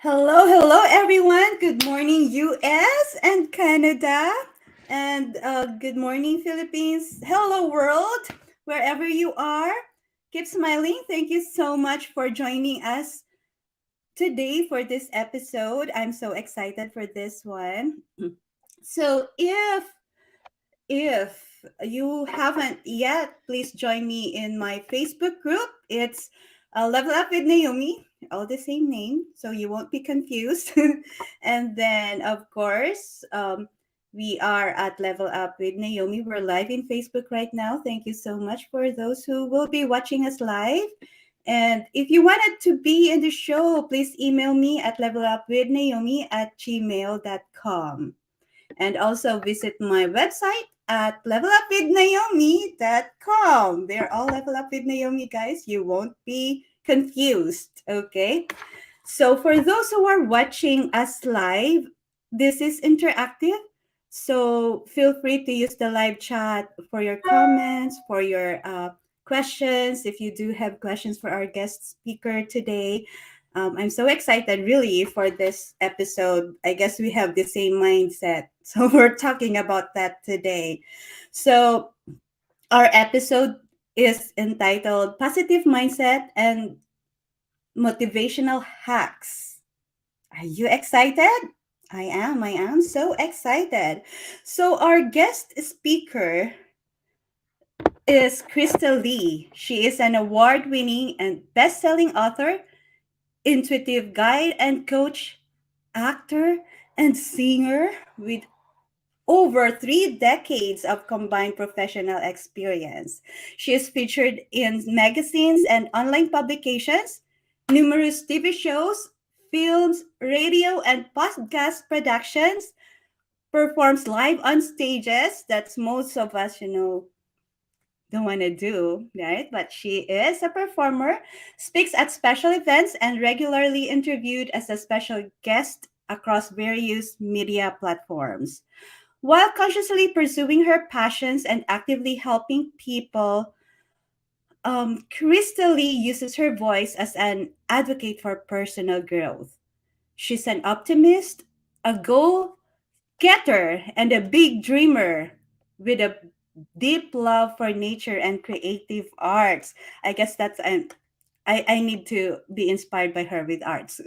Hello, everyone. Good morning, US and Canada. And good morning, Philippines. Hello, world, wherever you are. Keep smiling. Thank you so much for joining us today for this episode. I'm so excited for this one. So, if you haven't yet, please join me in my Facebook group. It's Level Up with Naomi, all the same name, so you won't be confused. And then, of course, we are at Level Up with Naomi. We're live in Facebook right now. Thank you so much for those who will be watching us live. And if you wanted to be in the show, please email me at levelupwithnaomi@gmail.com. And also visit my website at levelupwithnaomi.com. They're all Level Up with Naomi, guys. You won't be confused, okay? So for those who are watching us live, this is interactive. So feel free to use the live chat for your comments, for your questions. If you do have questions for our guest speaker today, I'm so excited really for this episode. I guess we have the same mindset. So we're talking about that today. So our episode is entitled Positive Mindset and Motivational Hacks. Are you excited? I am so excited. So our guest speaker is Krysta Lee. She is an award-winning and best-selling author, intuitive guide and coach, actor, and singer with over 3 decades of combined professional experience. She is featured in magazines and online publications, numerous TV shows, films, radio, and podcast productions, performs live on stages. That's most of us, don't want to do, right? But she is a performer, speaks at special events, and regularly interviewed as a special guest across various media platforms. While consciously pursuing her passions and actively helping people, Krista Lee uses her voice as an advocate for personal growth. She's an optimist, a goal getter, and a big dreamer with a deep love for nature and creative arts. I guess I need to be inspired by her with arts.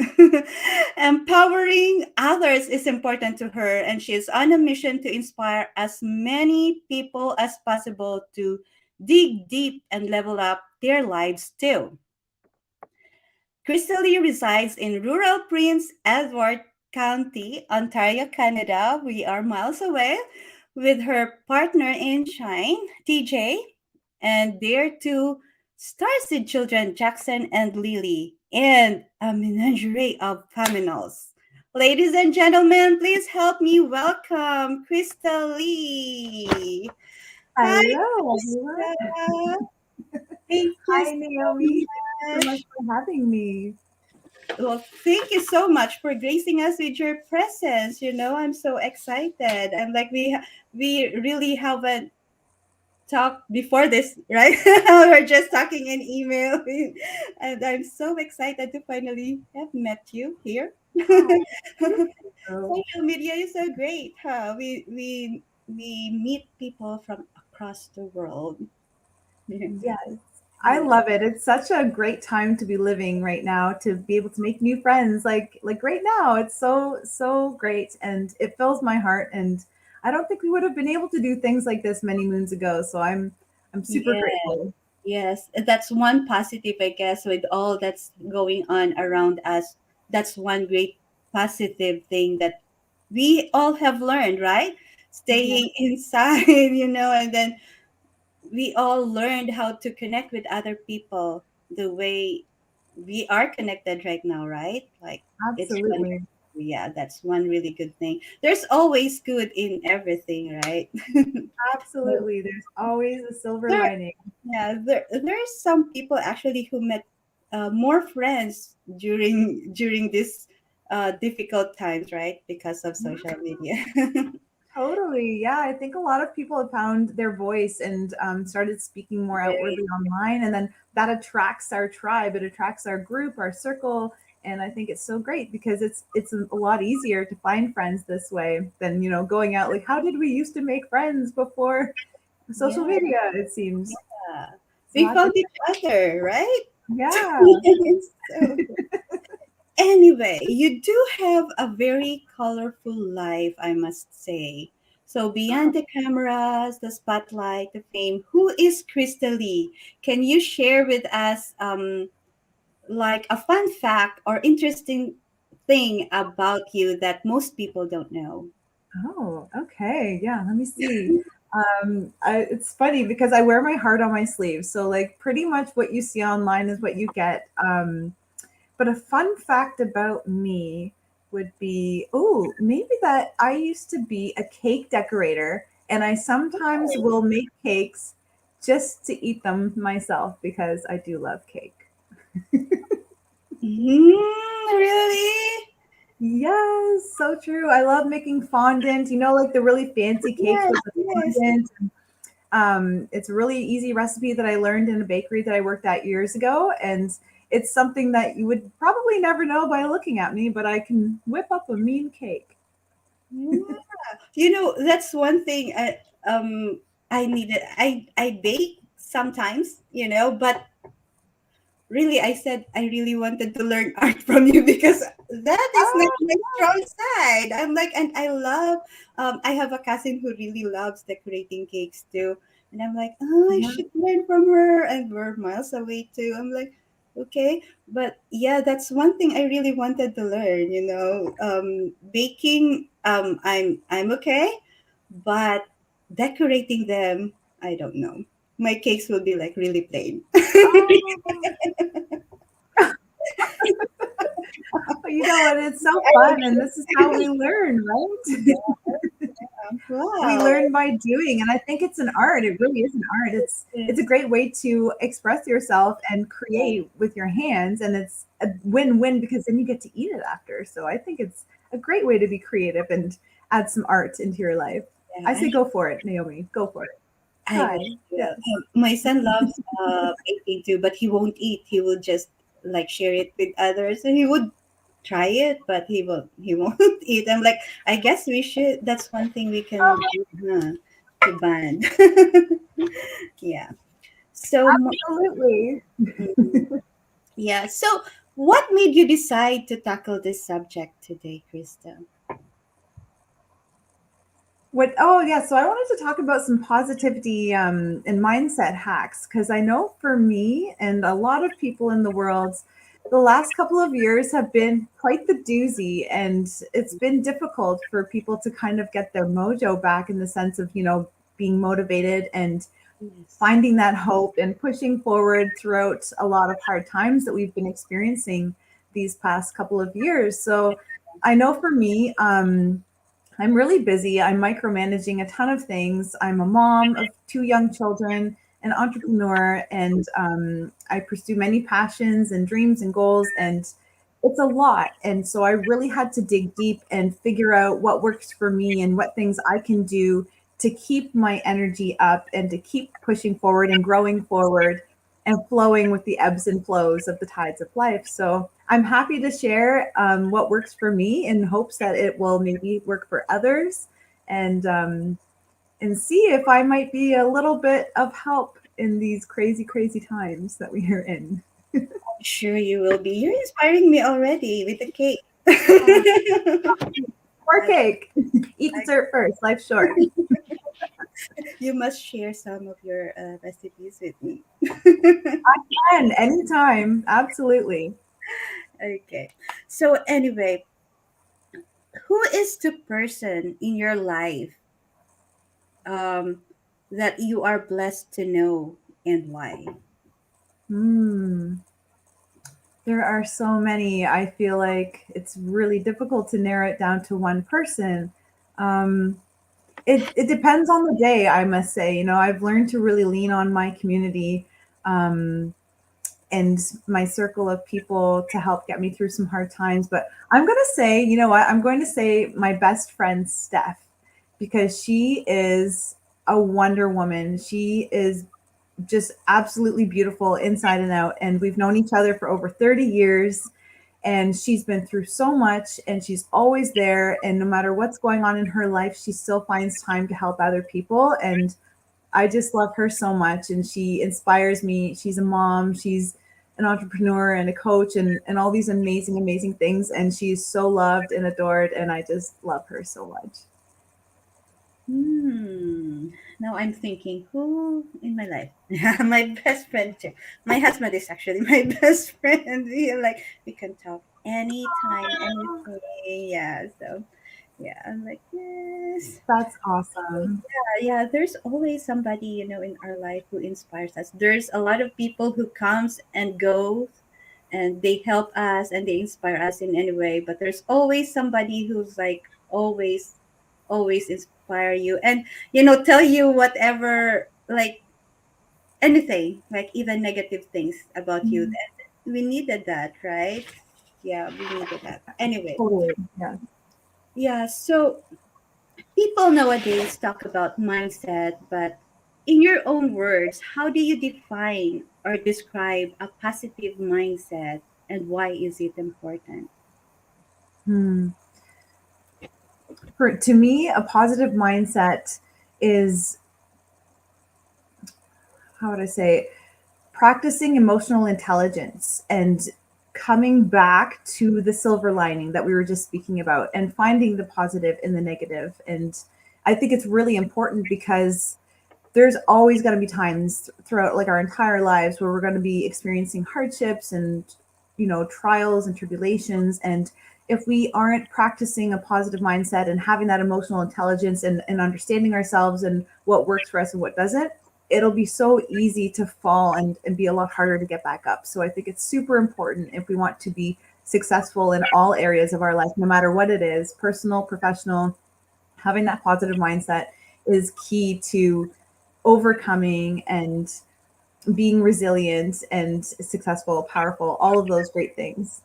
Empowering others is important to her, and she is on a mission to inspire as many people as possible to dig deep and level up their lives too. Crystal Lee resides in rural Prince Edward County, Ontario, Canada. We are miles away with her partner in Shine, TJ, and their two star-seed children, Jackson and Lily, and a menagerie of families. Ladies and gentlemen, please help me welcome Crystal Lee. Hi, Hello, everyone. Krista. Thank you Hi, so Naomi. Thank you so much much. for having me. Well, thank you so much for gracing us with your presence. I'm so excited. I'm like we really haven't talked before this, right? We're just talking in email, and I'm so excited to finally have met you here. Oh, thank you. Social media is so great, huh? We meet people from across the world. Yes, I Yeah. love it. It's such a great time to be living right now, to be able to make new friends. Like right now, it's so great, and it fills my heart. And I don't think we would have been able to do things like this many moons ago. So I'm super Yeah. grateful. Yes, that's one positive, I guess, with all that's going on around us. That's one great positive thing that we all have learned, right? Yeah, Staying inside, and then we all learned how to connect with other people the way we are connected right now, right? Like it's wonderful. absolutely, Yeah, that's one really good thing. There's always good in everything, right? So absolutely. There's always a silver there lining. Yeah, there's some people actually who met more friends during this difficult times, right? Because of social media. Totally. Yeah. I think a lot of people have found their voice and started speaking more outwardly Very, online. And then that attracts our tribe, it attracts our group, our circle. And I think it's so great because it's a lot easier to find friends this way than, going out. Like, how did we used to make friends before social Yeah, media, it seems. yeah. It's a We lot found each different. other, right? Yeah. So anyway, you do have a very colorful life, I must say. So Oh, beyond the cameras, the spotlight, the fame, who is Krista Lee? Can you share with us like a fun fact or interesting thing about you that most people don't know? oh, okay. Yeah, let me see. It's funny because I wear my heart on my sleeve. So, like, pretty much what you see online is what you get. But a fun fact about me would be, oh, maybe that I used to be a cake decorator, and I sometimes Oh, will make cakes just to eat them myself because I do love cake. really? Yes, so true. I love making fondant, like the really fancy cakes Yes, with the yes. fondant. It's a really easy recipe that I learned in a bakery that I worked at years ago, and it's something that you would probably never know by looking at me, but I can whip up a mean cake. Yeah. That's one thing I needed. I bake sometimes, but really I said I really wanted to learn art from you because that is not Oh, my strong side. I'm like, and I love I have a cousin who really loves decorating cakes too. And I'm like, oh, I yeah. should learn from her, and we're miles away too. I'm like, okay. But yeah, that's one thing I really wanted to learn, baking, I'm okay, but decorating them, I don't know. My cakes will be like really plain. Oh, but you know what? It's so I will fun, and be this is how we learn, right? We wow. learn by doing, and I think it's an art. It really is an art. It's a Yes. great way to express yourself and Yeah, create with your hands, and it's a win-win because then you get to eat it after. So I think it's a great way to be creative and add some art into your life. yeah, I say go for it, Naomi. Go for it. I Try. really will. Yes. My son loves baking too, but he won't eat. He will just like share it with others, and he would try it, but he won't eat. I'm like, I guess we should. That's one thing we can do, huh? To bond. Yeah. So, Absolutely. mhm. Yeah. So, what made you decide to tackle this subject today, Krista? What? Oh, yeah. So I wanted to talk about some positivity and mindset hacks because I know for me and a lot of people in the world, the last couple of years have been quite the doozy, and it's been difficult for people to kind of get their mojo back in the sense of being motivated and Yes. finding that hope and pushing forward throughout a lot of hard times that we've been experiencing these past couple of years. So I know for me, I'm really busy. I'm micromanaging a ton of things. I'm a mom of two young children, an entrepreneur, and I pursue many passions and dreams and goals. And it's a lot. And so I really had to dig deep and figure out what works for me and what things I can do to keep my energy up and to keep pushing forward and growing forward and flowing with the ebbs and flows of the tides of life. So I'm happy to share what works for me in hopes that it will maybe work for others, and see if I might be a little bit of help in these crazy, crazy times that we are in. Sure, you will be. You're inspiring me already with the cake. Oh, more I, cake. Eat I, dessert first. Life's short. you must share some of your recipes with me. And anytime, absolutely. Okay. So, anyway, who is the person in your life um, that you are blessed to know and why? Hmm. There are so many. I feel like it's really difficult to narrow it down to one person. Um, it depends on the day, I must say. I've learned to really lean on my community, um, and my circle of people to help get me through some hard times. But I'm going to say, you know what? I'm going to say my best friend, Steph, because she is a Wonder Woman. She is just absolutely beautiful inside and out. And we've known each other for over 30 years. and she's been through so much, and she's always there, and no matter what's going on in her life, she still finds time to help other people. And I just love her so much, and she inspires me. She's a mom, she's an entrepreneur and a coach, and all these amazing, amazing things. And she's so loved and adored, and I just love her so much. Hmm. Now I'm thinking, who in my life? My best friend too. My husband is actually my best friend. We can talk anytime, anything. Yeah. So yeah, I'm like, yes. That's awesome. Yeah, there's always somebody, in our life who inspires us. There's a lot of people who comes and goes, and they help us and they inspire us in any way, but there's always somebody who's like always inspire you, and tell you whatever, like anything, like even negative things about you. Mhm. That we needed that, right? Yeah, we needed that anyway. Totally. Yeah. Yeah, so people nowadays talk about mindset, but in your own words, how do you define or describe a positive mindset, and why is it important? Hmm. To me, a positive mindset is, how would I say, practicing emotional intelligence and coming back to the silver lining that we were just speaking about, and finding the positive in the negative. And I think it's really important because there's always going to be times throughout like our entire lives where we're going to be experiencing hardships and trials and tribulations. And if we aren't practicing a positive mindset and having that emotional intelligence, and understanding ourselves and what works for us and what doesn't, it'll be so easy to fall, and be a lot harder to get back up. So I think it's super important if we want to be successful in all areas of our life, no matter what it is, personal, professional. Having that positive mindset is key to overcoming and being resilient and successful, powerful, all of those great things.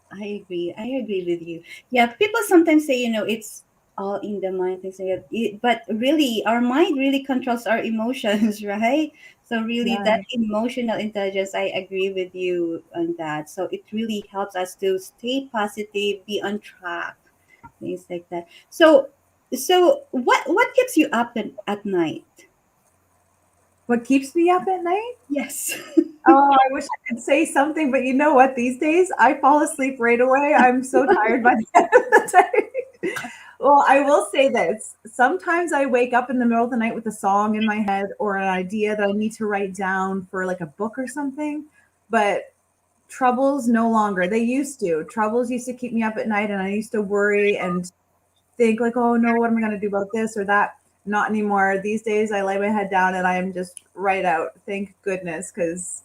I agree. I agree with you. Yeah, people sometimes say, it's all in the mind, things like that. But really, our mind really controls our emotions, right? So really, Yeah. that emotional intelligence, I agree with you on that. So it really helps us to stay positive, be on track, things like that. So what keeps you up at night? What keeps me up at night? Yes. Oh, I wish I could say something, but you know what? These days I fall asleep right away. I'm so tired by the end of the day. Well, I will say this. Sometimes I wake up in the middle of the night with a song in my head or an idea that I need to write down for like a book or something. But troubles no longer. They used to. Troubles used to keep me up at night, and I used to worry and think like, oh no, what am I going to do about this or that? Not anymore. These days I lay my head down and I am just right out. Thank goodness, because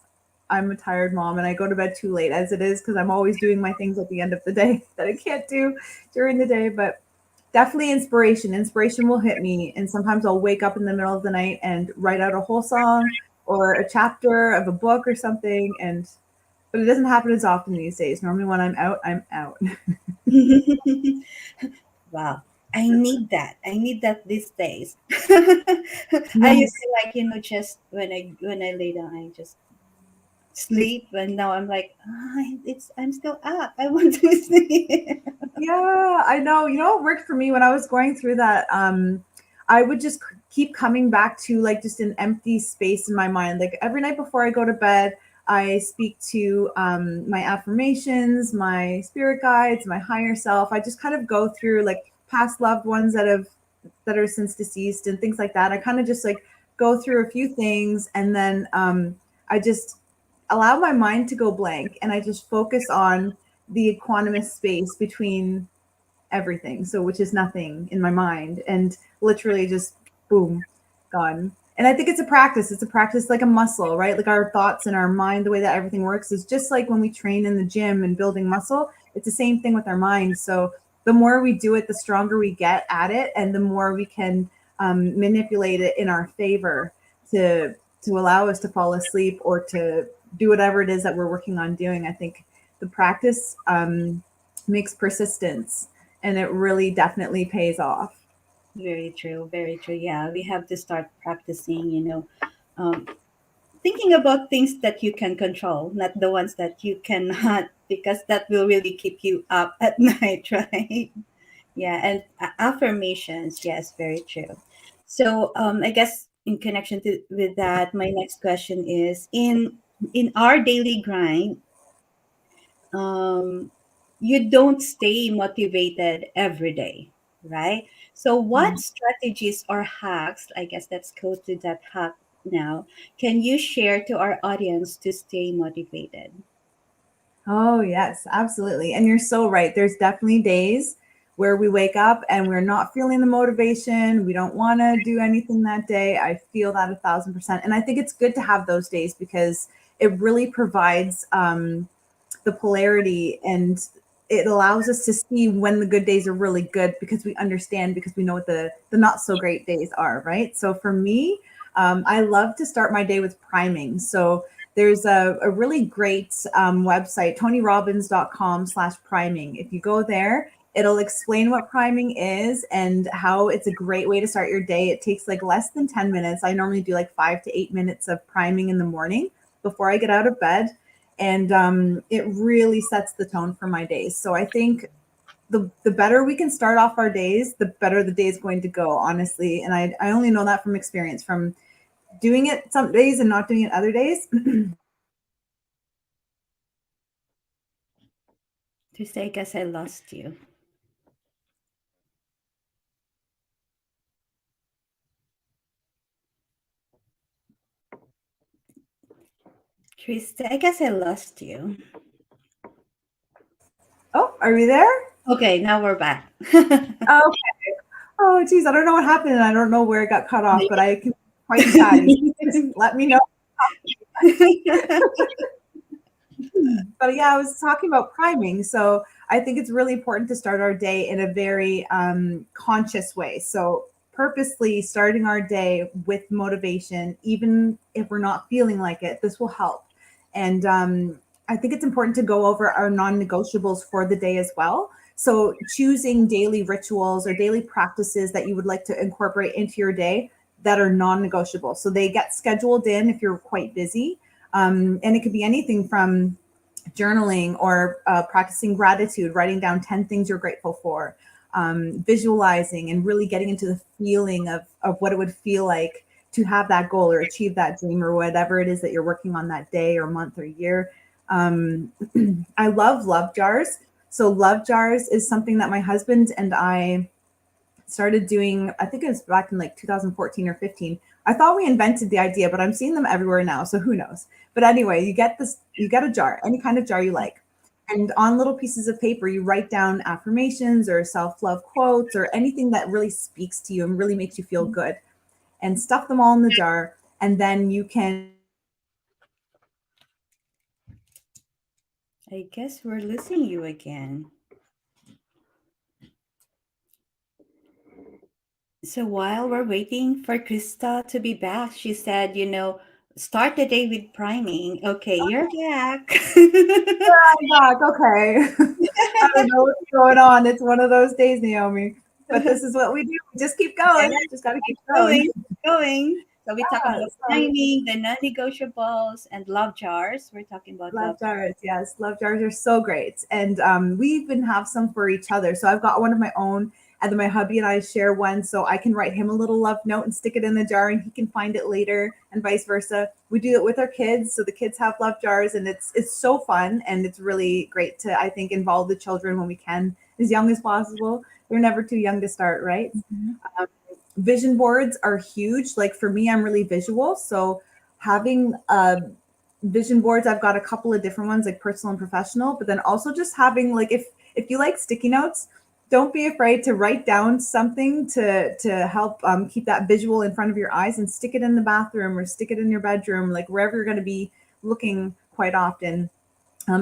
I'm a tired mom and I go to bed too late as it is, because I'm always doing my things at the end of the day that I can't do during the day. But definitely inspiration. Inspiration will hit me, and sometimes I'll wake up in the middle of the night and write out a whole song or a chapter of a book or something. And but it doesn't happen as often these days. Normally when I'm out, I'm out. Wow. I need that these days. I used Yes. to, like, just when I lay down, I just sleep, and now I'm like, I'm still up. I want to sleep. Yeah, I know. You know what worked for me when I was going through that? I would just keep coming back to like just an empty space in my mind. Like every night before I go to bed, I speak to my affirmations, my spirit guides, my higher self. I just kind of go through like past loved ones that are since deceased and things like that. I kind of just like go through a few things, and then I just allow my mind to go blank, and I just focus on the equanimous space between everything. So, which is nothing in my mind, and literally just boom, gone. And I think it's a practice. It's a practice like a muscle, right? Like our thoughts and our mind, the way that everything works is just like when we train in the gym and building muscle. It's the same thing with our mind. So the more we do it, the stronger we get at it, and the more we can manipulate it in our favor to allow us to fall asleep or to do whatever it is that we're working on doing. I think the practice makes persistence, and it really definitely pays off. Very true. Very true. Yeah, we have to start practicing. Um, thinking about things that you can control, not the ones that you cannot. because that will really keep you up at night, right? Yeah, and affirmations, yes, very true. So, I guess in connection with that, my next question is in our daily grind, um, you don't stay motivated every day, right? So, what strategies or hacks, I guess let's go to that hack now, can you share to our audience to stay motivated? Oh, yes, absolutely. And you're so right. There's definitely days where we wake up and we're not feeling the motivation. We don't want to do anything that day. I feel that 1,000%. And I think it's good to have those days because it really provides the polarity, and it allows us to see when the good days are really good because we understand, because we know what the not so great days are, right? So for me, I love to start my day with priming. So there's a really great website, tonyrobbins.com/priming. If you go there, it'll explain what priming is and how it's a great way to start your day. It takes like less than 10 minutes. I normally do like 5 to 8 minutes of priming in the morning before I get out of bed. And it really sets the tone for my days. So I think the better we can start off our days, the better the day is going to go, honestly. And I only know that from experience, from doing it some days and not doing it other days. Tuesday, I guess I lost you. Krista, I guess I lost you. Oh, are we there? Okay, now we're back. Oh, oh, geez, I don't know what happened, and I don't know where it got cut off, but I can be quite chatty. Just let me know. But yeah, I was talking about priming. So I think it's really important to start our day in a very conscious way. So purposely starting our day with motivation, even if we're not feeling like it, this will help. And I think it's important to go over our non-negotiables for the day as well. So choosing daily rituals or daily practices that you would like to incorporate into your day that are non-negotiable. So they get scheduled in if you're quite busy. And it could be anything from journaling or practicing gratitude, writing down 10 things you're grateful for, visualizing and really getting into the feeling of what it would feel like to have that goal or achieve that dream or whatever it is that you're working on that day or month or year. Um, I love jars. So, love jars is something that my husband and I started doing. I think it was back in like 2014 or 15. I thought we invented the idea, but I'm seeing them everywhere now, so who knows. But anyway, you get a jar, any kind of jar you like, and on little pieces of paper you write down affirmations or self-love quotes or anything that really speaks to you and really makes you feel good, and stuff them all in the jar. And then you can I guess we're losing you again. So while we're waiting for Krista to be back, she said, start the day with priming. Okay, you're back. I'm back. Okay. I don't know what's going on. It's one of those days, Naomi. But this is what we do. We just keep Yeah, going. Just got to keep going. going, going. So we talk Yeah, about so priming, the non-negotiables, and love jars. We're talking about love love. jars. Yes, love jars are so great. And we even have some for each other. So I've got one of my own, and then my hubby and I share one. So I can write him a little love note and stick it in the jar, and he can find it later, and vice versa. We do it with our kids. So the kids have love jars, and it's so fun. And it's really great to, I think, involve the children when we can, as young as possible. They're never too young to start, right? Mhm. Um, Vision boards are huge. Like for me, I'm really visual. So having vision boards, I've got a couple of different ones, like personal and professional, but then also just having, like, if you like sticky notes, don't be afraid to write down something to help keep that visual in front of your eyes, and stick it in the bathroom or stick it in your bedroom, like wherever you're going to be looking quite often.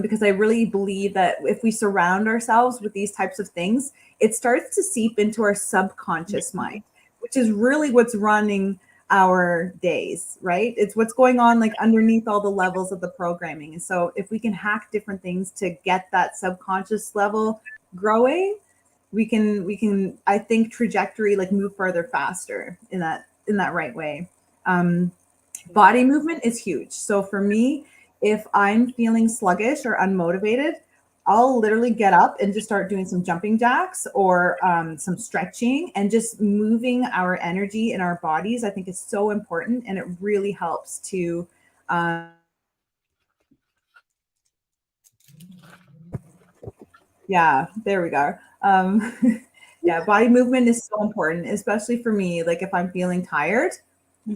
Because I really believe that if we surround ourselves with these types of things, it starts to seep into our subconscious mind, which is really what's running our days, right? It's what's going on like underneath all the levels of the programming. And so if we can hack different things to get that subconscious level growing, we can I think trajectory like move further faster in that right way. Um, Body movement is huge. So for me, if I'm feeling sluggish or unmotivated, I'll literally get up and just start doing some jumping jacks or some stretching and just moving our energy in our bodies. I think is so important, and it really helps to yeah, there we go. Yeah, body movement is so important, especially for me. Like if I'm feeling tired,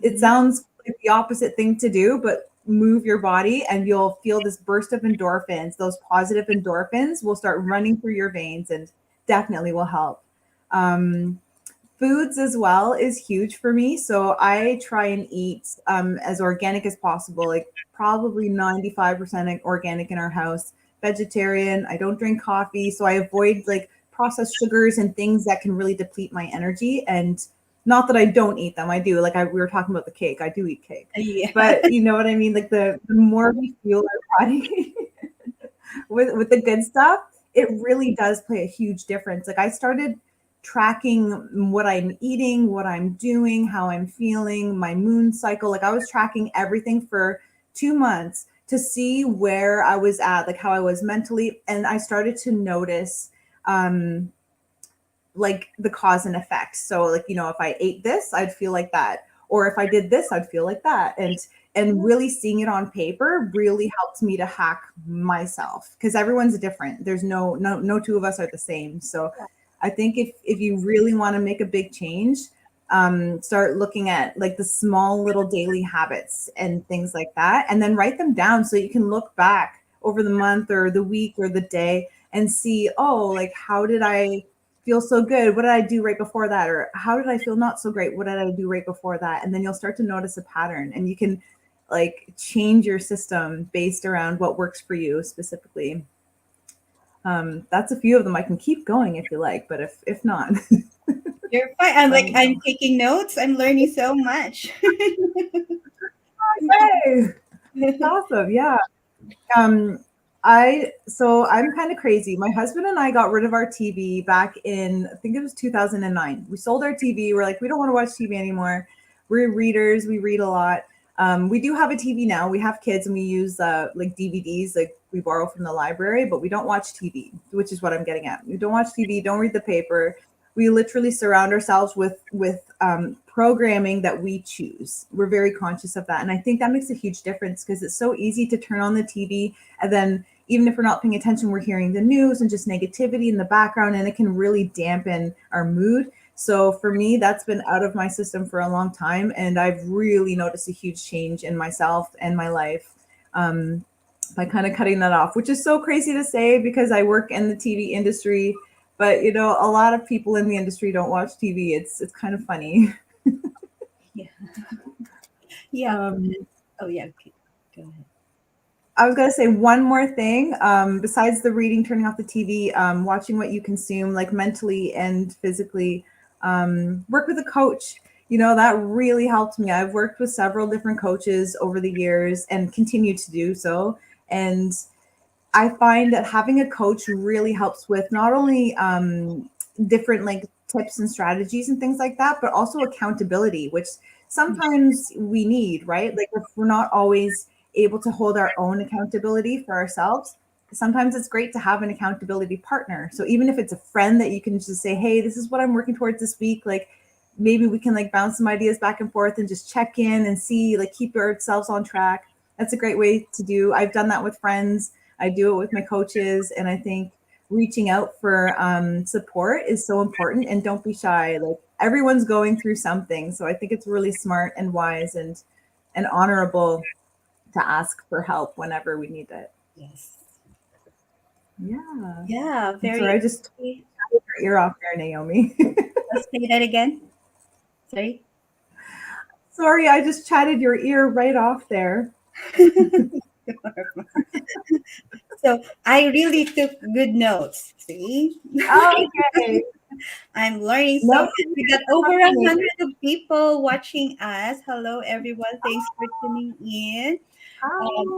it Mhm. sounds like the opposite thing to do, but move your body and you'll feel this burst of endorphins. Those positive endorphins will start running through your veins and definitely will help. Um, Foods as well is huge for me. So I try and eat as organic as possible, like probably 95% organic in our house, vegetarian. I don't drink coffee. So I avoid like processed sugars and things that can really deplete my energy. And not that I don't eat them, I do. We were talking about the cake, I do eat cake. Yeah. But you know what I mean? Like the more we fuel our body with the good stuff, it really does play a huge difference. Like I started tracking what I'm eating, what I'm doing, how I'm feeling, my moon cycle. Like I was tracking everything for 2 months to see where I was at, like how I was mentally. And I started to notice um like the cause and effect. So like, you know, if I ate this, I'd feel like that. Or if I did this, I'd feel like that. And really seeing it on paper really helped me to hack myself because everyone's different. There's no two of us are the same. So I think if you really want to make a big change, start looking at like the small little daily habits and things like that, and then write them down so you can look back over the month or the week or the day and see, oh, like how did I feel so good? What did I do right before that? Or how did I feel not so great? What did I do right before that? And then you'll start to notice a pattern and you can like change your system based around what works for you specifically. That's a few of them. I can keep going if you like, but if not, You're fine. I'm let like, me I'm know. taking notes. I'm learning so much. Yay! Awesome. Yeah. Um, I'm kind of crazy. My husband and I got rid of our TV back in I think it was 2009. We sold our TV. We're like, we don't want to watch TV anymore. We're readers. We read a lot. We do have a TV now. We have kids and we use like DVDs, like we borrow from the library, but we don't watch TV, which is what I'm getting at. We don't watch TV. Don't read the paper. We literally surround ourselves with programming that we choose. We're very conscious of that, and I think that makes a huge difference because it's so easy to turn on the TV and then even if we're not paying attention, we're hearing the news and just negativity in the background, and it can really dampen our mood. So for me, that's been out of my system for a long time, and I've really noticed a huge change in myself and my life um, by kind of cutting that off, which is so crazy to say because I work in the TV industry. But you know, a lot of people in the industry don't watch TV. It's kind of funny. Yeah. Yeah. Um, Oh, yeah. Okay. Go ahead. I was gonna say one more thing. Besides the reading, turning off the TV, watching what you consume, like mentally and physically. Work with a coach. You know that really helped me. I've worked with several different coaches over the years and continue to do so. And I find that having a coach really helps with not only different like tips and strategies and things like that, but also accountability, which sometimes we need, right? Like if we're not always able to hold our own accountability for ourselves, sometimes it's great to have an accountability partner. So even if it's a friend that you can just say, hey, this is what I'm working towards this week, like maybe we can like bounce some ideas back and forth and just check in and see, like keep ourselves on track. That's a great way to do. I've done that with friends. I do it with my coaches, and I think reaching out for support is so important. And don't be shy. Like everyone's going through something, so I think it's really smart and wise and honorable to ask for help whenever we need it. Yes. Yeah. Yeah. I'm sorry, I Very. just took your ear off there, Naomi. Let's say that again. Sorry. Sorry, I just chatted your ear right off there. So I really took good notes. See, Okay. I'm learning so Notes much. and We got over a company. hundred of people watching us. Hello, everyone. Thanks for tuning in.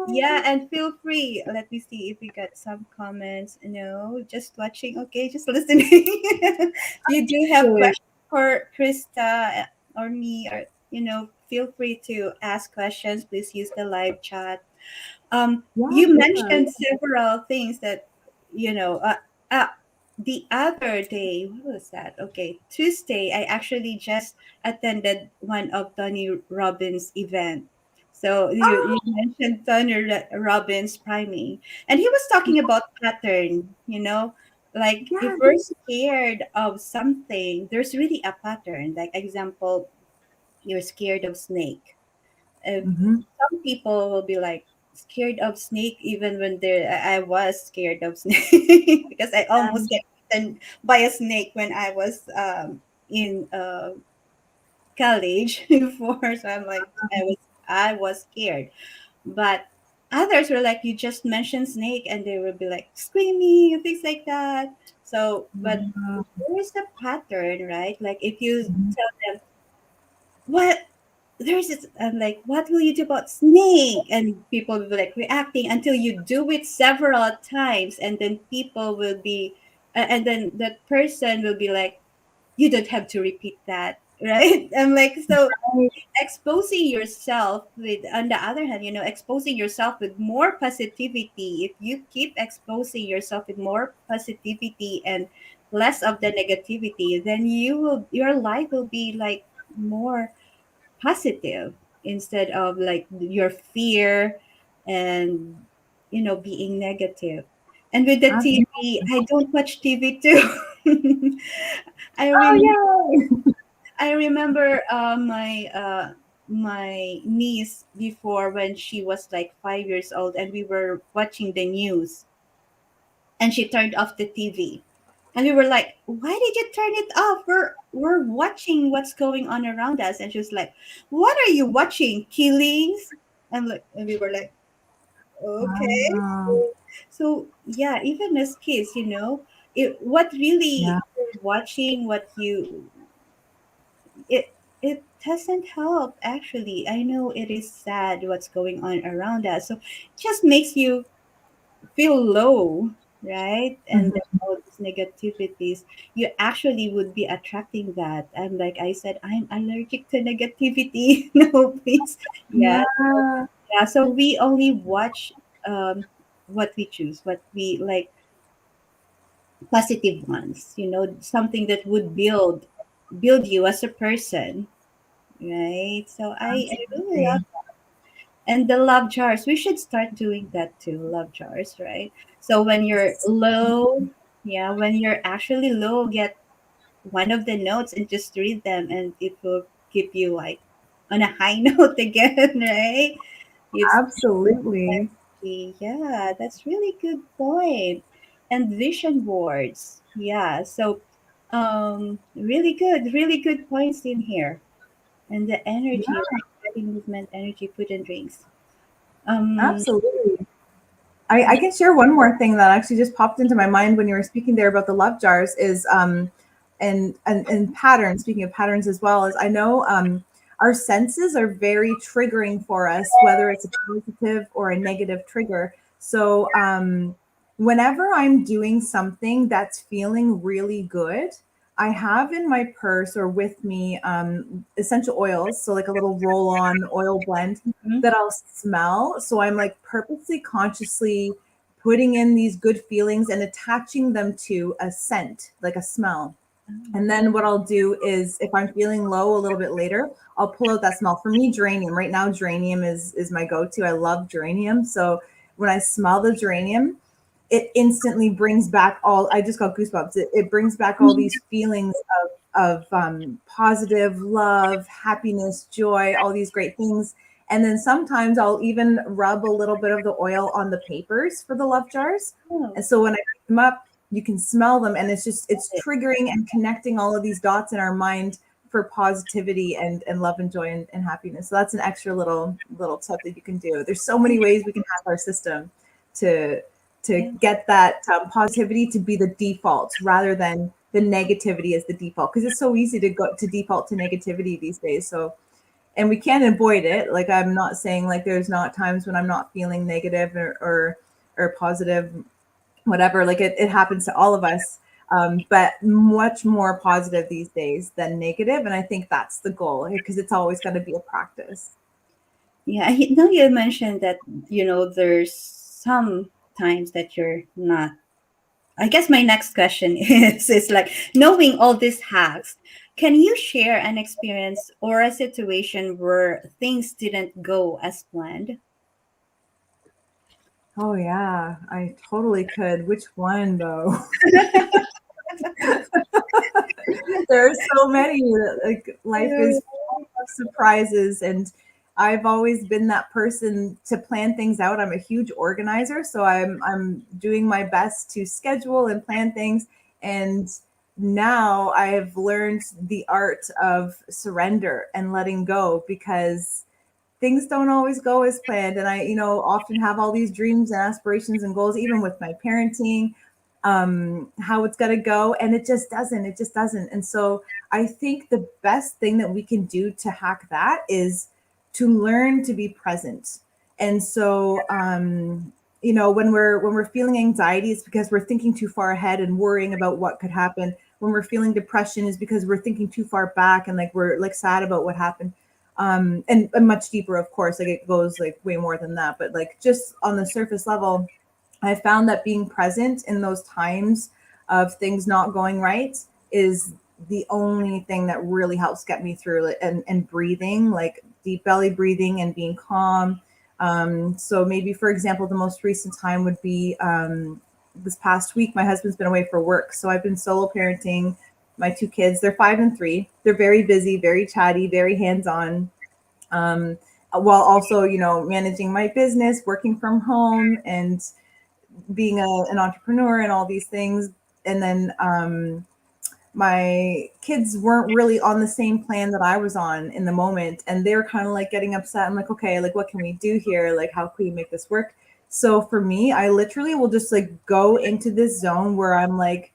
Yeah, Hi. and feel free. Let me see if we got some comments. No, just watching. Okay, just listening. You do have Good. questions for Krista or me, or feel free to ask questions. Please use the live chat. Yeah, You yeah. mentioned several things that. you know, uh, the other day, what was that? Okay, Tuesday, I actually just attended one of Tony Robbins' event. So you Oh, mentioned Tony Robbins priming, and he was talking about pattern. Like if yeah. we're scared of something, there's really a pattern. Like example, you're scared of snake. Mm-hmm. Some people will be like scared of snake even when I was scared of snake because I almost get eaten by a snake when I was in college before. So I'm like I was scared, but others were like, you just mentioned snake, and they will be like screaming and things like that. So but there is a pattern, right? Like if you tell them, what, there's this, I'm like, what will you do about snake? And people will be like reacting until you do it several times, and then people will be and then that person will be like, you don't have to repeat that, right? I'm like, so Right. exposing yourself with, on the other hand, exposing yourself with more positivity. If you keep exposing yourself with more positivity and less of the negativity, then your life will be like more positive instead of like your fear and being negative. And with the Absolutely. TV, I don't watch TV too. I remember Oh, yeah. I remember my niece before, when she was like 5 years old, and we were watching the news, and she turned off the TV. And we were like, why did you turn it off? We're watching what's going on around us. And she was like, what are you watching? Killings? And we were like, okay. Wow. So yeah, even as kids, what really Yeah, you're watching, it doesn't help actually. I know it is sad what's going on around us. So it just makes you feel low, right? And then mhm. all these negativities, you actually would be attracting that. And like I said, I'm allergic to negativity. No, please. Yeah. Yeah, Yeah. So we only watch what we choose, what we like, positive ones, something that would build you as a person, right? So I really love. absolutely. And the love jars, we should start doing that too, love jars, right? So when you're low, yeah, when you're actually low, get one of the notes and just read them, and it will keep you like on a high note again, right? It's Absolutely. yeah, that's really good point. And vision boards, yeah. So really good points in here. And the energy, Yeah, right? Body movement, energy, food and drinks. um absolutely. I can share one more thing that actually just popped into my mind when you were speaking there about the love jars is and patterns. Speaking of patterns as well, as I know our senses are very triggering for us, whether it's a positive or a negative trigger. So whenever I'm doing something that's feeling really good, I have in my purse or with me essential oils, so like a little roll-on oil blend mhm. that I'll smell. So I'm like purposely, consciously putting in these good feelings and attaching them to a scent, like a smell. And then what I'll do is if I'm feeling low a little bit later, I'll pull out that smell. For me, geranium. Right now, geranium is my go-to. I love geranium. So when I smell the geranium, it instantly brings back all, I just got goosebumps. It brings back all these feelings of positive love, happiness, joy, all these great things. And then sometimes I'll even rub a little bit of the oil on the papers for the love jars. Oh, And so when I pick them up, you can smell them, and it's triggering and connecting all of these dots in our mind for positivity and love and joy and happiness. So that's an extra little tip that you can do. There's so many ways we can hack our system to yeah. get that positivity to be the default rather than the negativity as the default, because it's so easy to go to default to negativity these days. So and we can't avoid it. Like I'm not saying like there's not times when I'm not feeling negative or positive, whatever. Like it happens to all of us, but much more positive these days than negative. And I think that's the goal because it's always going to be a practice. Yeah, I know you mentioned that, there's some times that you're not. I guess my next question is like, knowing all these hacks, can you share an experience or a situation where things didn't go as planned? Oh yeah, I totally could. Which one though? There are so many. Like life is full of surprises, and I've always been that person to plan things out. I'm a huge organizer, so I'm doing my best to schedule and plan things. And now I've learned the art of surrender and letting go, because things don't always go as planned. And I, often have all these dreams and aspirations and goals, even with my parenting, how it's going to go. And it just doesn't. And so I think the best thing that we can do to hack that is to learn to be present. And so, when we're feeling anxiety, it's because we're thinking too far ahead and worrying about what could happen. When we're feeling depression, is because we're thinking too far back and like we're like sad about what happened. And much deeper, of course, like it goes like way more than that, but like just on the surface level, I found that being present in those times of things not going right is the only thing that really helps get me through it. And breathing, like deep belly breathing and being calm. So maybe, for example, the most recent time would be this past week. My husband's been away for work, so I've been solo parenting my two kids. They're 5 and 3. They're very busy, very chatty, very hands-on, um, while also, managing my business, working from home, and being an entrepreneur and all these things. And then my kids weren't really on the same plan that I was on in the moment. And they were kind of like getting upset. I'm like, okay, like, what can we do here? Like, how can we make this work? So for me, I literally will just like go into this zone where I'm like,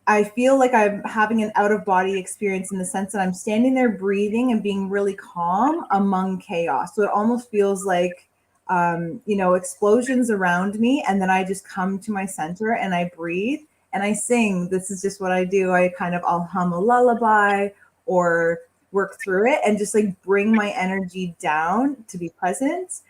I feel like I'm having an out of body experience, in the sense that I'm standing there breathing and being really calm among chaos. So it almost feels like, explosions around me. And then I just come to my center and I breathe and I sing. This is just what I do. I'll hum a lullaby or work through it and just like bring my energy down to be present.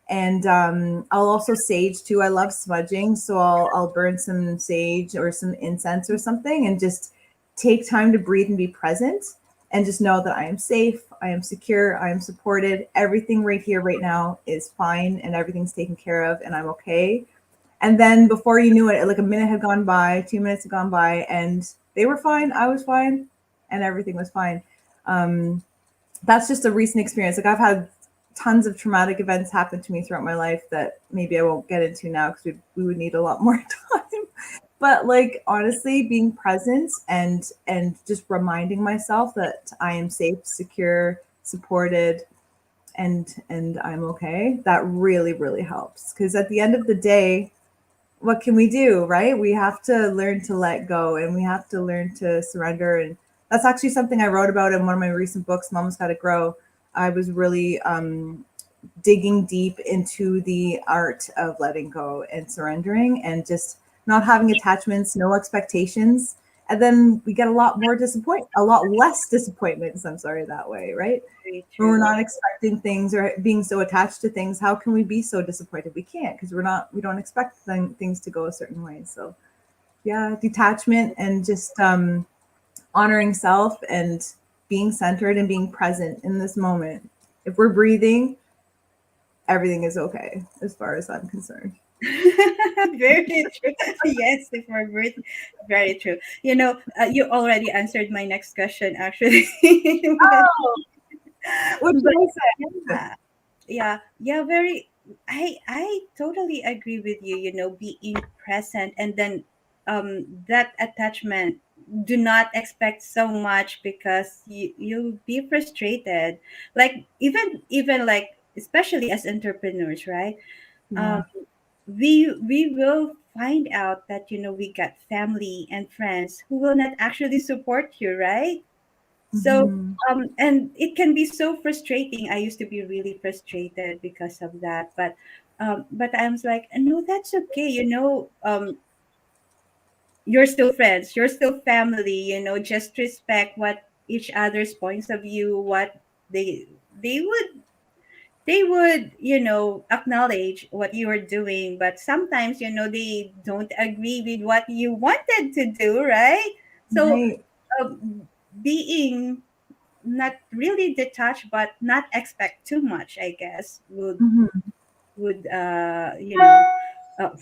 And I'll also sage too. I love smudging, so I'll burn some sage or some incense or something, and just take time to breathe and be present, and just know that I am safe, I am secure, I am supported. Everything right here, right now, is fine, and everything's taken care of, and I'm okay. And then before you knew it, like a minute had gone by, 2 minutes had gone by, and they were fine. I was fine, and everything was fine. Um, that's just a recent experience. Like I've had tons of traumatic events happen to me throughout my life that maybe I won't get into now because we would need a lot more time. But like honestly, being present and just reminding myself that I am safe, secure, supported, and I'm okay. That really really helps, because at the end of the day, what can we do, right? We have to learn to let go, and we have to learn to surrender. And that's actually something I wrote about in one of my recent books, Mama's Gotta Grow. I was really digging deep into the art of letting go and surrendering, and just not having attachments, no expectations. And then we get a lot less disappointments. I'm sorry, that way, right? Very When we're true. not expecting things or being so attached to things, how can we be so disappointed? We can't, because we don't expect things to go a certain way. So yeah, detachment and just honoring self and being centered and being present in this moment. If we're breathing, everything is okay as far as I'm concerned. Very true. Yes, the forward. Very true. You already answered my next question, actually. but, Oh, what but should I say? yeah, yeah. Very. I totally agree with you. Being present, and then that attachment. Do not expect so much, because you'll be frustrated. Like, even like, especially as entrepreneurs, right? Um, Yeah. we will find out that we got family and friends who will not actually support you, right? So Hmm. and it can be so frustrating. I used to be really frustrated because of that, but I was like, no, that's okay. You're still friends, you're still family. Just respect what each other's points of view, what they would they would, acknowledge what you are doing, but sometimes, they don't agree with what you wanted to do, right? So, Right. um, being not really detached, but not expect too much, I guess, Mhm. would you know oh,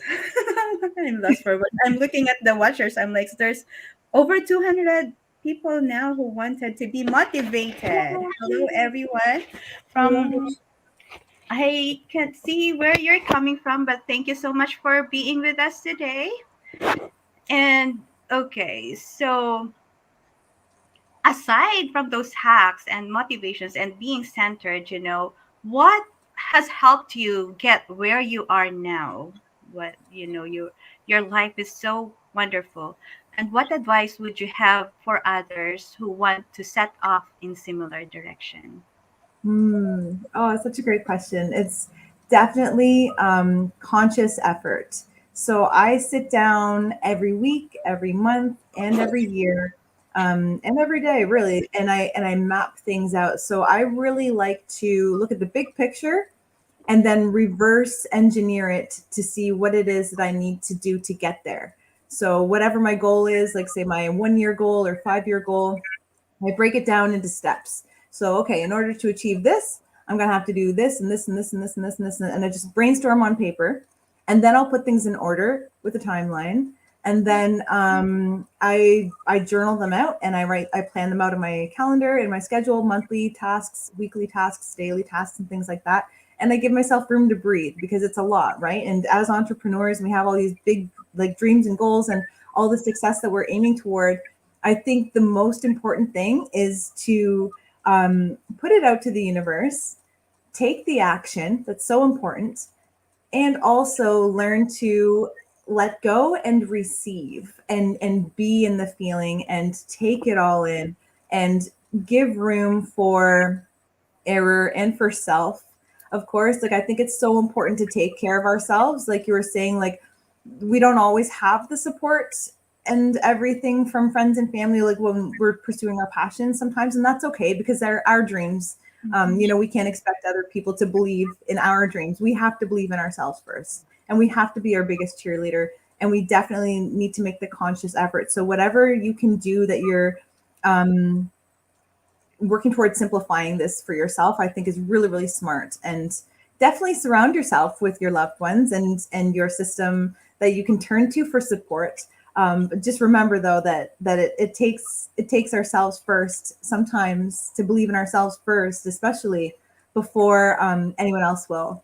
I'm lost for words. I'm looking at the watchers. I'm like, there's over 200 people now who wanted to be motivated. Hello everyone Hello. from, I can't see where you're coming from, but thank you so much for being with us today. And okay, so aside from those hacks and motivations and being centered, what has helped you get where you are now? What, your life is so wonderful. And what advice would you have for others who want to set off in similar direction? Oh, it's such a great question. It's definitely conscious effort. So I sit down every week, every month, and every year, and every day, really, and I map things out. So I really like to look at the big picture and then reverse engineer it to see what it is that I need to do to get there. So whatever my goal is, like say my 1 year goal or 5 year goal, I break it down into steps. So, okay, in order to achieve this, I'm going to have to do this and this and this and this and this and this. And I just brainstorm on paper. And then I'll put things in order with a timeline. And then I journal them out and I plan them out in my calendar, in my schedule, monthly tasks, weekly tasks, daily tasks, and things like that. And I give myself room to breathe because it's a lot, right? And as entrepreneurs, we have all these big like dreams and goals and all the success that we're aiming toward. I think the most important thing is to put it out to the universe, take the action that's so important, and also learn to let go and receive and be in the feeling and take it all in and give room for error and for self. Of course, like I think it's so important to take care of ourselves. Like you were saying, like we don't always have the support and everything from friends and family, like when we're pursuing our passions sometimes, and that's okay because they're our dreams. We can't expect other people to believe in our dreams. We have to believe in ourselves first, and we have to be our biggest cheerleader. And we definitely need to make the conscious effort. So whatever you can do that you're um, working towards simplifying this for yourself, I think is really, really smart. And definitely surround yourself with your loved ones and your system that you can turn to for support. But just remember though that it takes ourselves first sometimes to believe in ourselves first, especially before anyone else will.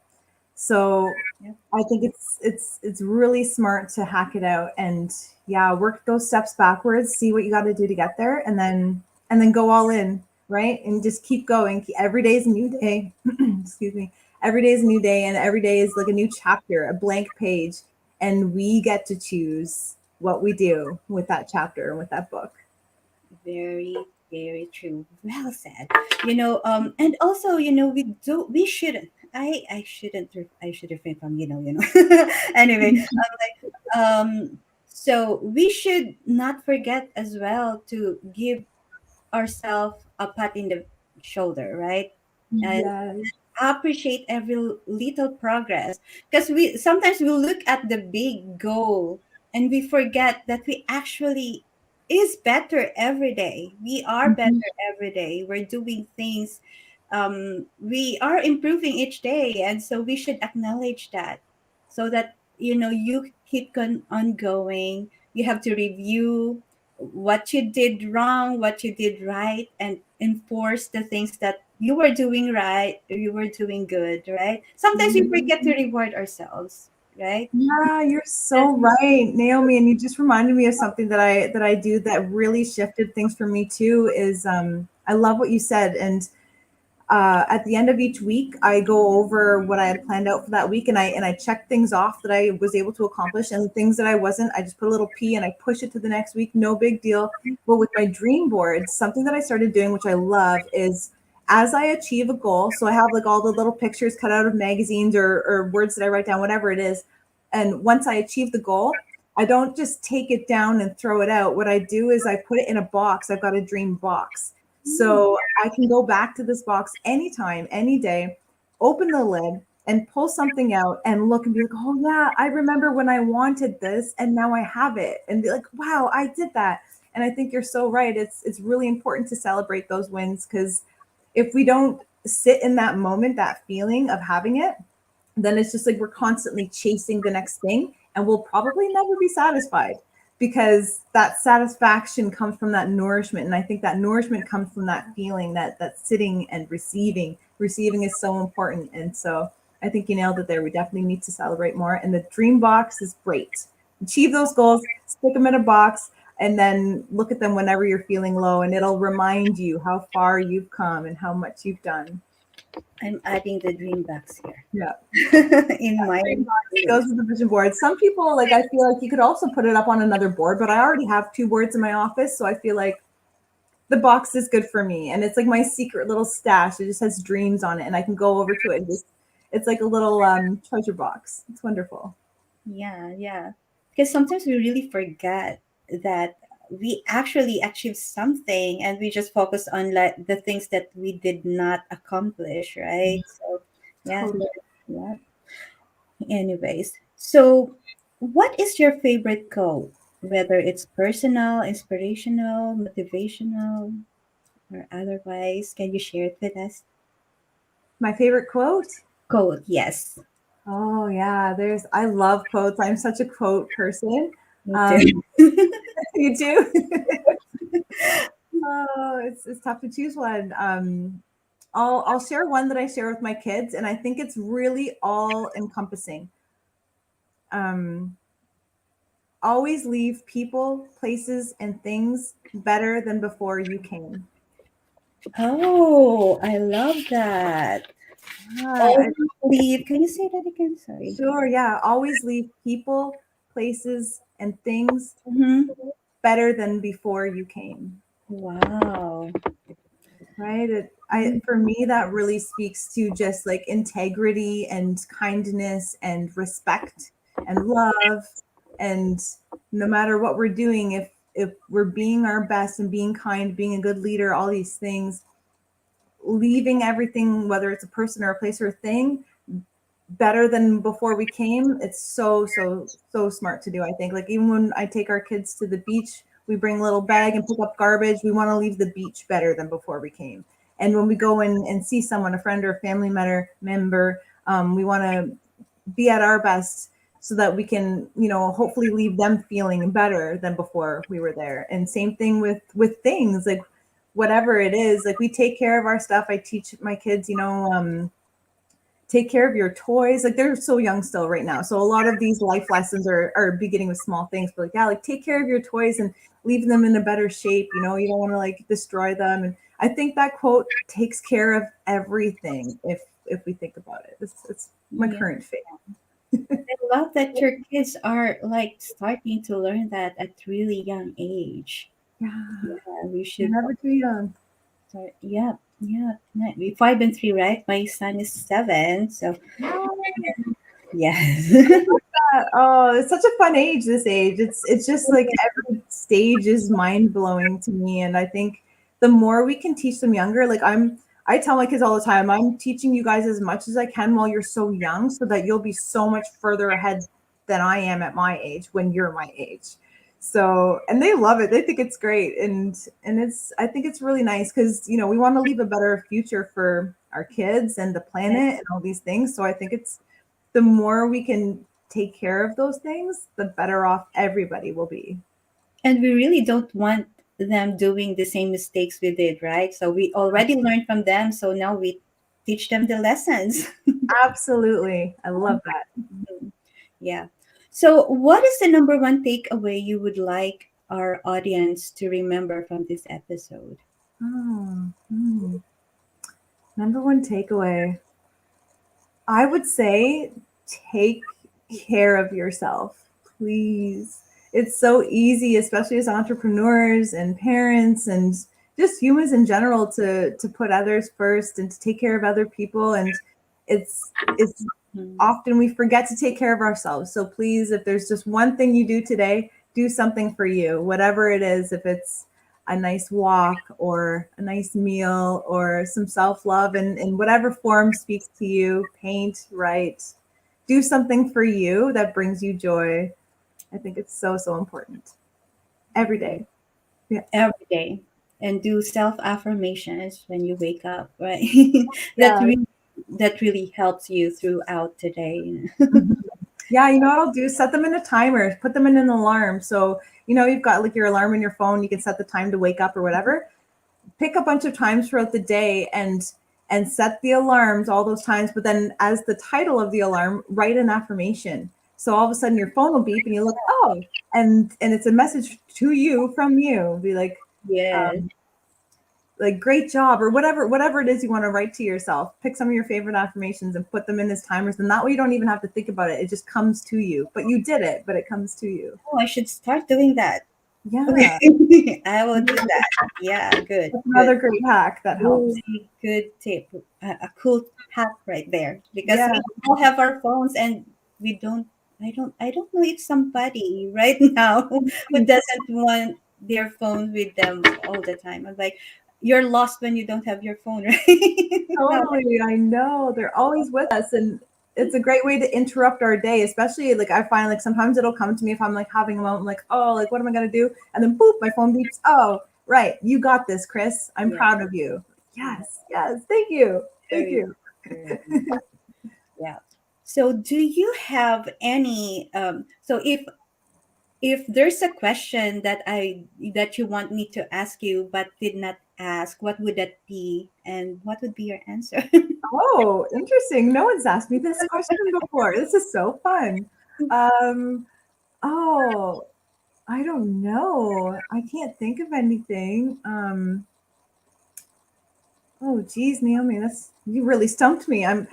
So Yeah. I think it's really smart to hack it out and yeah, work those steps backwards, see what you got to do to get there, and then go all in, right? And just keep going. Every day is a new day. Excuse me. Every day is a new day, and every day is like a new chapter, a blank page, and we get to choose what we do with that chapter and with that book. Very, very true. Well said. And also, we shouldn't. I shouldn't. I should refrain from Anyway, so we should not forget as well to give ourselves a pat in the shoulder, right? And Yes. appreciate every little progress, because we sometimes we look at the big goal and we forget that we actually is better every day. We are Mhm. better every day. We're doing things, we are improving each day, and so we should acknowledge that, so that you keep on going. You have to review what you did wrong, what you did right, and enforce the things that you were doing right, you were doing good, right? Sometimes we forget to reward ourselves, right? Yeah, you're That's so right, Naomi. And you just reminded me of something that I do that really shifted things for me too. Is I love what you said, and at the end of each week, I go over what I had planned out for that week, and I check things off that I was able to accomplish, and the things that I wasn't, I just put a little P and I push it to the next week. No big deal. But with my dream boards, something that I started doing, which I love, is as I achieve a goal. So I have like all the little pictures cut out of magazines or words that I write down, whatever it is. And once I achieve the goal, I don't just take it down and throw it out. What I do is I put it in a box. I've got a dream box. So I can go back to this box anytime, any day, open the lid and pull something out and look and be like, oh yeah, I remember when I wanted this and now I have it. And be like, wow, I did that. And I think you're so right. It's really important to celebrate those wins, because if we don't sit in that moment, that feeling of having it, then it's just like we're constantly chasing the next thing and we'll probably never be satisfied, because that satisfaction comes from that nourishment. And I think that nourishment comes from that feeling, that sitting and receiving is so important. And so I think you nailed it there. We definitely need to celebrate more, and the dream box is great. Achieve those goals, stick them in a box, and then look at them whenever you're feeling low, and it'll remind you how far you've come and how much you've done. I'm adding the dream box here Yeah. in my It goes with the vision board. Some people, like, I feel like you could also put it up on another board, but I already have two boards in my office, so I feel like the box is good for me. And it's like my secret little stash. It just has dreams on it, and I can go over to it and just, it's like a little treasure box. It's wonderful. Yeah, yeah. Because sometimes we really forget that we actually achieved something and we just focus on like the things that we did not accomplish, right? So, yeah, Totally. yeah. Anyways, so what is your favorite quote? Whether it's personal, inspirational, motivational, or otherwise, can you share it with us? My favorite quote. Quote, yes. Oh yeah, I love quotes. I'm such a quote person. Me too. Um, you too. Oh, it's tough to choose one. I'll share one that I share with my kids, and I think it's really all encompassing. Um, Always leave people, places, and things better than before you came. Oh, I love that. Ah, Always leave. Can you say that again? Sorry. sure, yeah. Always leave people, places, and things Mm-hmm. better than before you came. Wow. Right? For me, that really speaks to just like integrity and kindness and respect and love. And no matter what we're doing, if we're being our best and being kind, being a good leader, all these things, leaving everything, whether it's a person or a place or a thing, better than before we came, it's so smart to do. I think, like, even when I take our kids to the beach, we bring a little bag and pick up garbage. We want to leave the beach better than before we came. And when we go in and see someone, a friend or a family member, we want to be at our best so that we can, hopefully leave them feeling better than before we were there. And same thing with things, like whatever it is, like we take care of our stuff. I teach my kids, take care of your toys. Like, they're so young still right now, so a lot of these life lessons are beginning with small things, but like, yeah, like, take care of your toys and leave them in a better shape. You don't want to like destroy them. And I think that quote takes care of everything if we think about it. It's my Yeah. current favorite. I love that your kids are like starting to learn that at really young age. Yeah, Yeah, we you're should never too young. start. Yeah, yeah. We 5 and 3, right? My son is 7, so yes. Oh, it's such a fun age, this age. It's just like every stage is mind blowing to me. And I think the more we can teach them younger, like I tell my kids all the time, I'm teaching you guys as much as I can while you're so young, so that you'll be so much further ahead than I am at my age when you're my age. So, and they love it. They think it's great. And I think it's really nice, because we want to leave a better future for our kids and the planet and all these things. So I think it's the more we can take care of those things, the better off everybody will be. And we really don't want them doing the same mistakes we did, right? So we already learned from them, so now we teach them the lessons. Absolutely. I love that. Yeah. So, what is the number one takeaway you would like our audience to remember from this episode? Oh, number one takeaway. I would say take care of yourself, please. It's so easy, especially as entrepreneurs and parents and just humans in general, to put others first and to take care of other people. And it's Hmm. often we forget to take care of ourselves. So please, if there's just one thing you do today, do something for you, whatever it is. If it's a nice walk or a nice meal or some self-love in whatever form speaks to you. Paint, write, do something for you that brings you joy. I think it's so, so important every day. Yeah. every day, and do self affirmations when you wake up, right? that Yeah. really that really helps you throughout today. Mhm. Yeah, you know what I'll do? Set them in a timer, put them in an alarm. So, you've got like your alarm in your phone, you can set the time to wake up or whatever. Pick a bunch of times throughout the day and set the alarms all those times, but then as the title of the alarm, write an affirmation. So all of a sudden your phone will beep and you look, oh, and it's a message to you from you. Be Yes. um, like great job or whatever it is you want to write to yourself. Pick some of your favorite affirmations and put them in as timers, and that way you don't even have to think about it. It just comes to you. But you did it, but it comes to you. Oh, I should start doing that. Yeah. Okay. I will do that. Yeah, good, That's good. another great hack that helps. Really good tip. A cool hack right there. Because Yeah. we all have our phones, and we don't. I don't know if somebody right now who doesn't want their phone with them all the time. I'm like, you're lost when you don't have your phone, right? No. Totally, I know. They're always with us, and it's a great way to interrupt our day, especially like I find like sometimes it'll come to me if I'm like having a moment like, oh, like what am I gonna do? And then boop, my phone beeps. Oh, right, you got this, Chris. I'm Yeah. proud of you. Yes, yes, thank you. Thank Very you. good. Yeah. So, do you have any? So, if there's a question that you want me to ask you but did not ask, what would that be, and what would be your answer? Oh, interesting. No one's asked me this question before. This is so fun. Um, oh, I don't know. I can't think of anything. Oh, geez, Naomi, you really stumped me. I'm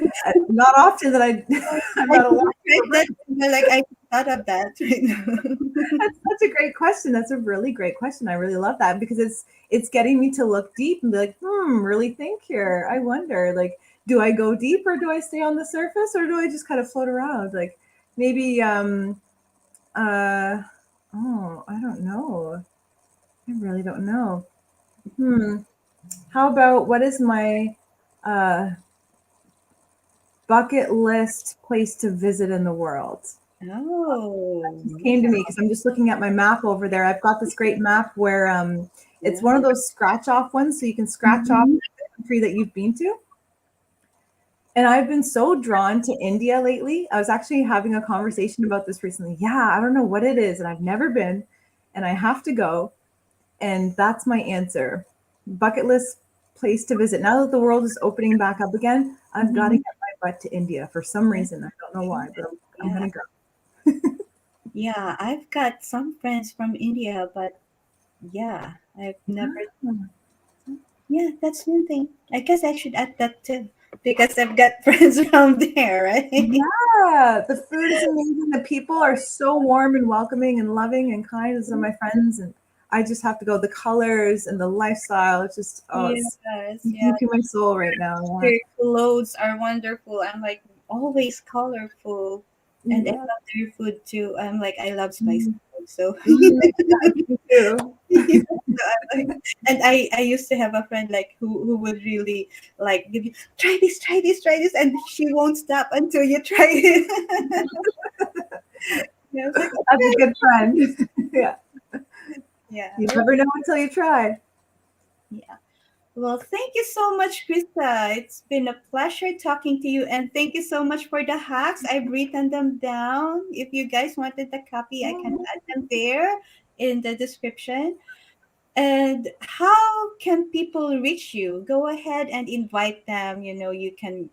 not often that I'm I not allowed think, right, to. that like I thought of that right now. That's such a great question. That's a really great question. I really love that because it's getting me to look deep and be like, really think here. I wonder, like, do I go deep or do I stay on the surface or do I just kind of float around? Like maybe uh oh, I don't know. I really don't know. Hmm. How about what is my uh bucket list place to visit in the world? Oh, Just came to me because I'm just looking at my map over there. I've got this great map where it's yeah. one of those scratch off ones, so you can scratch off Mhm. the country that you've been to. And I've been so drawn to India lately. I was actually having a conversation about this recently. Yeah, I don't know what it is, and I've never been, and I have to go. And that's my answer. Bucket list place to visit. Now that the world is opening back up again, I've got to Mhm. get my butt to India for some Yeah, reason. I don't know why, but I'm yeah, gonna go. yeah. I've got some friends from India, but yeah, I've never. Yeah, that's one thing. I guess I should add that too, because I've got friends from there, right? Yeah, the food is amazing. The people are so warm and welcoming and loving and kind as are my friends. And I just have to go. The colors and the lifestyle, it's just, oh, it's Yes, yeah. deep to my soul right now. Their clothes are wonderful. I'm like always colorful, and I Yeah. love their food too. I'm like I love spicy Mm, food, so mm, me too. yeah, so I'm like, and I used to have a friend like who would really like give you try this, and she won't stop until you try it. Yeah, I was like, That's a okay, good friend. Yeah. yeah, You well, never know until you try. yeah. Well, thank you so much, Krista. It's been a pleasure talking to you, and thank you so much for the hacks. I've written them down. If you guys wanted the copy, I can add them there in the description. And how can people reach you? Go ahead and invite them. You can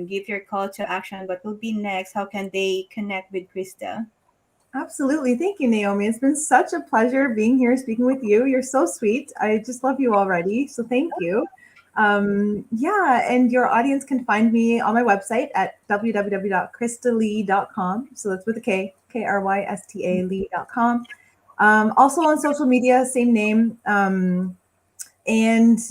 give your call to action. What will be next? How can they connect with Krista? Absolutely. Thank you, Naomi. It's been such a pleasure being here speaking with you. You're so sweet. I just love you already. So thank you. Yeah, and your audience can find me on my website at www.krystalee.com. So that's with a K, Krysta Lee.com. Also on social media, same name. And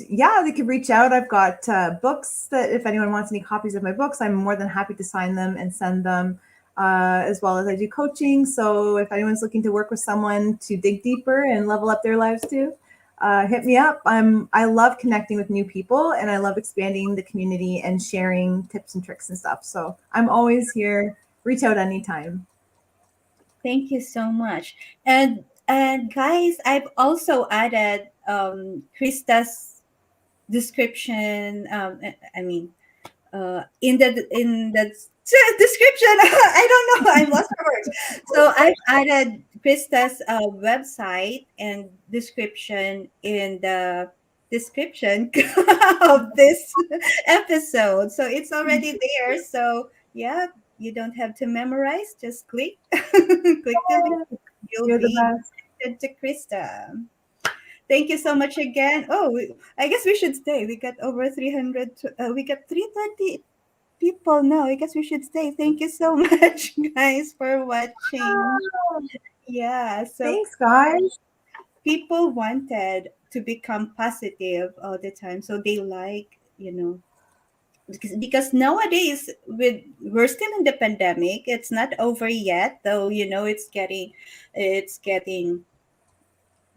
yeah, they could reach out. I've got books that if anyone wants any copies of my books, I'm more than happy to sign them and send them, as well as I do coaching. So if anyone's looking to work with someone to dig deeper and level up their lives too, hit me up. I love connecting with new people, and I love expanding the community and sharing tips and tricks and stuff. So I'm always here. Reach out anytime. Thank you so much. And guys, I've also added Krista's description. I mean, in the description. I don't know. I'm lost for words. So I've added Krista's website and description in the description of this episode. So it's already there. So yeah, you don't have to memorize. Just click, click the link. You'll You're the be best. connected to Krista. Thank you so much again. Oh, I guess we should stay. We got over 300. We got 330 people now. I guess we should stay. Thank you so much, guys, for watching. Yeah, so Thanks, guys. people wanted to become positive all the time. So they like, because nowadays we're still in the pandemic. It's not over yet, though, it's getting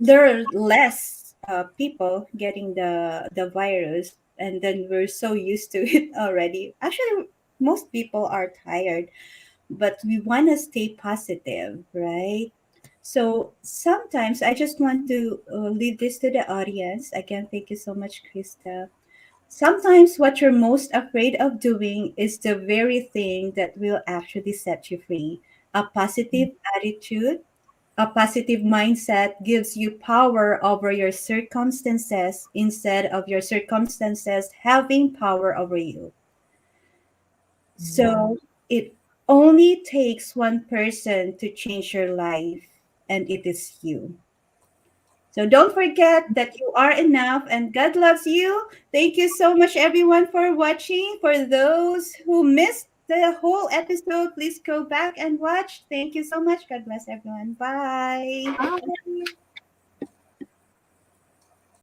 there are less people getting the virus, and then we're so used to it already. Actually, most people are tired, but we want to stay positive, right? So sometimes I just want to leave this to the audience. Again, thank you so much, Krista. Sometimes what you're most afraid of doing is the very thing that will actually set you free. A positive attitude, a positive mindset gives you power over your circumstances instead of your circumstances having power over you. Yeah. So it only takes one person to change your life, and it is you. So don't forget that you are enough and God loves you. Thank you so much, everyone, for watching. For those who missed the whole episode, please go back and watch. Thank you so much. God bless everyone. Bye. Bye.